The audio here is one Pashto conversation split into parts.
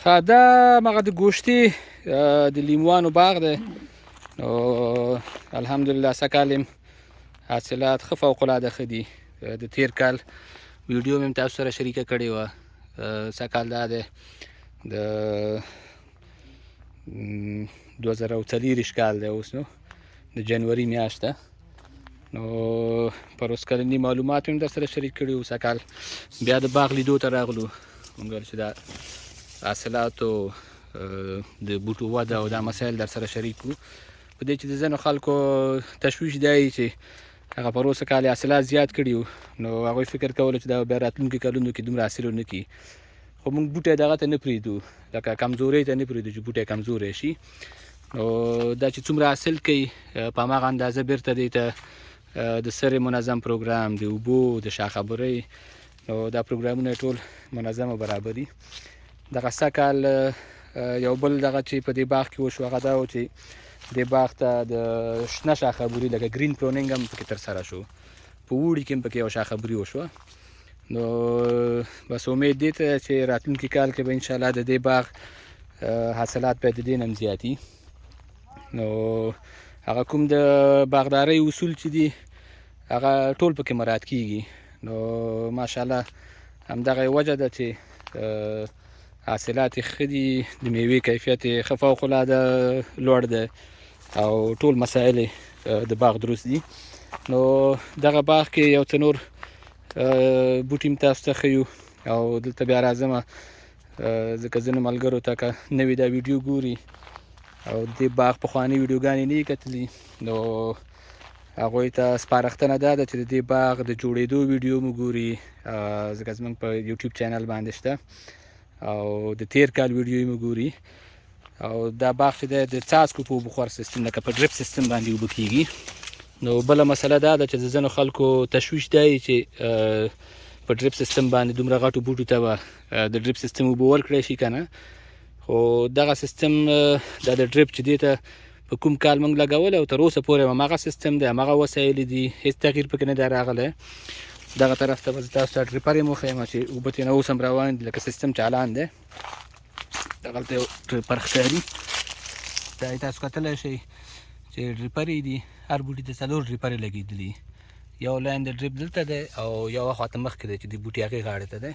دا مغه د ګوشتي د لیموانو باغ دی. نو الحمدلله سږکال یم حاصلات ښه فوق العاده ښه دي. د تیر کال ویډیو مې تاسو سره شریکه کړې وه. سږکال دا دی د 2024 کال دی اوس، نو د جنوري میاشت ده. نو پر اوس کلني معلومات هم در سره شریک کړي وو. سږکال بیا د باغ لیدو ته راغلو موږ چې دا حاصلاتو د بوټو وده او دا مسایل در سره شریک کړو. په دې چې د ځینو خلکو تشویش دی چې هغه پر اوسه کال حاصلات زیات کړي وو، نو هغوی فکر کولو چې دا بیا راتلونکي کلونو کې دومره حاصل ونه کړي. خو موږ بوټی دغه ته نه پرېږدو، لکه کمزورۍ ته نه پرېږدو چې بوټی کمزوری شي. نو دا چې څومره حاصل کوي په هماغه اندازه بیرته دې ته د سرې منظم پروګرام، د اوبو، د شاخبرۍ، نو دا پروګرامونه ټول منظم او برابر دي. دغه سږکال یو بل دغه چې په دې باغ کې وشو هغه دا و چې دې باغ ته د شنه شاخبري لکه ګرین پرونینګ هم پکې ترسره شو. په اوړي کې هم پکې یو شاخبري وشوه. نو بس امید دې ته چې راتلونکي کال کې به انشاءالله د دې باغ حاصلات به د دې نه هم زیاتي. نو هغه کوم د باغدارۍ اصول چې دي هغه ټول پکې مراعات کیږي. نو ماشاءالله همدغه وجه ده چې حاصلات یې ښه دي، د میوې کیفیت یې ښه فوق العاده لوړ دی او ټول مسایل د باغ درست دي. نو دغه باغ کې یو څه نور بوټي هم تاسو ته ښیو او دلته بیا راځم ځکه ځینو ملګرو ته که نوي دا ویډیو ګوري او د دې باغ پخوانۍ ویډیوګانې نه یې کتلي، نو هغوی ته سپارښتنه دا ده چې د دې باغ د جوړېدو ویډیو مو ګوري، ځکه زموږ په یوټیوب چینل باندې شته، او د تیر کال ویډیو مو ګوري. او دا باغ چې دی د څاڅکو په اوبو خور سیستم لکه په ډریپ سیستم باندې اوبه کیږي. نو بله مسله دا ده چې د ځینو خلکو تشویش دی چې په ډریپ سیستم باندې دومره غټو بوټو ته به د ډریپ سیستم اوبه ورکړی شي که نه. خو دغه سیستم دا د ډریپ چې دې ته په کوم کال موږ لګولی او تر اوسه پورې هماغه سیستم دی، هماغه وسایل دي، هېڅ تغییر پکې نه دی راغلی. دغه طرف ته به زه تاسو ته ډریپر یې وښیم چې اوبه ترېنه اوس هم روان دي لکه سیستم چالان دی. دغلته یو ډریپر ښکاري، دا یې تاسو کتلی شئ چې ډریپر یې دي. هر بوټي ته 4 ډریپرې لګېدلي، یو لاین د ډریپ دلته دی او یوه خواته مخکې دی چې د بوټي هغې غاړې ته دی.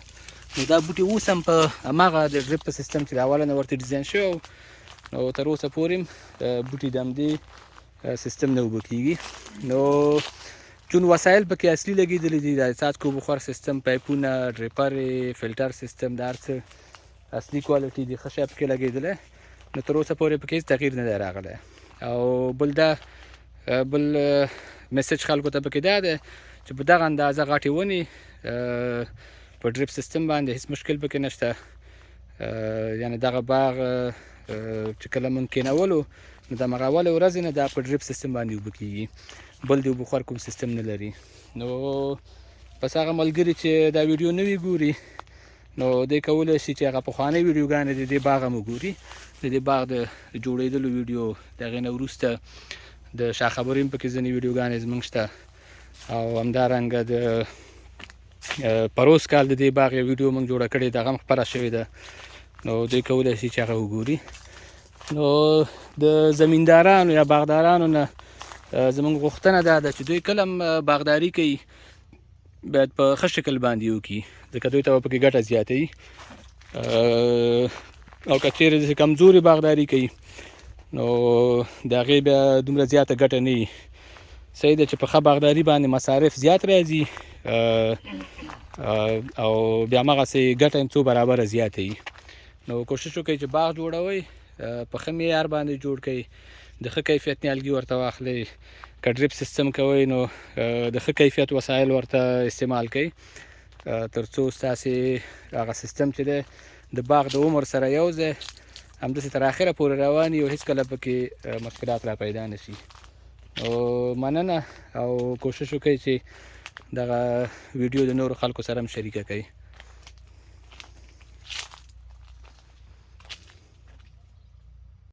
نو دا بوټي اوس هم په هماغه د ډریپ په سیستم چې د اوله نه ورته ډیزاین شوی، نو تر اوسه پورې هم بوټي د همدې سیستم نه اوبه کېږي. نو چون وسایل پکې اصلي لګېدلي دي، د څاڅکو اوبه خور سیستم، پایپونه، ډریپرې، فلټر سیستم، دا هر څه اصلي کوالټي دي، ښه شی پکې لګېدلی. نو تر اوسه پورې پکې هېڅ تغییر نه دی راغلی. او بل میسج خلکو ته پکې دا دی چې په دغه اندازه غټې ونې په ډریپ سیستم باندې هېڅ مشکل پکې نشته. یعنې دغه باغ چې کله موږ کېنولو نو د همغه اولې ورځې نه دا په ډریپ سیستم باندې اوبه کېږي، بل د اوبو خور کوم سیستم نه لري. نو بس هغه ملګري چې دا ویډیو نوي ګوري نو دی کولی شي چې هغه پخوانۍ ویډیوګانې د دې باغ هم وګوري. د دې باغ د جوړېدلو ویډیو، د هغې نه وروسته د شاخبرۍ هم پکې ځینې ویډیوګانې زموږ شته، او همدارنګه د پروس کال د دې باغ یو ویډیو موږ جوړه کړې ده، هغه هم خپره شوې ده. نو دوی کولی شي چې هغه وګوري. نو د زمیندارانو یا باغدارانو نه زموږ غوښتنه دا ده چې دوی کله هم باغداري کوي باید په ښه شکل باندې وکړي، ځکه دوی ته به پکې ګټه زیاته وي. او که چیرې داسې کمزورې باغداري کوي نو د هغې بیا دومره زیاته ګټه نه وي. صحیح ده چې په ښه باغداري باندې مصارف زیات راځي او بیا هماغسې ګټه هم څو برابره زیاته وي. نو کوشش وکړئ چې باغ جوړوئ په ښه معیار باندې جوړ کړئ، د ښه کیفیت نیالګي ورته واخلئ. که ډریپ سیستم کوئ نو د ښه کیفیت وسایل ورته استعمال کړئ، تر څو ستاسې هغه سیستم چې دی د باغ د عمر سره یو ځای همداسې تر اخره پورې روان وي او هېڅکله پکې مشکلات را پیدا نه شي. نو مننه او کوشش وکړئ چې دغه ویډیو د نورو خلکو سره هم شریکه کړئ.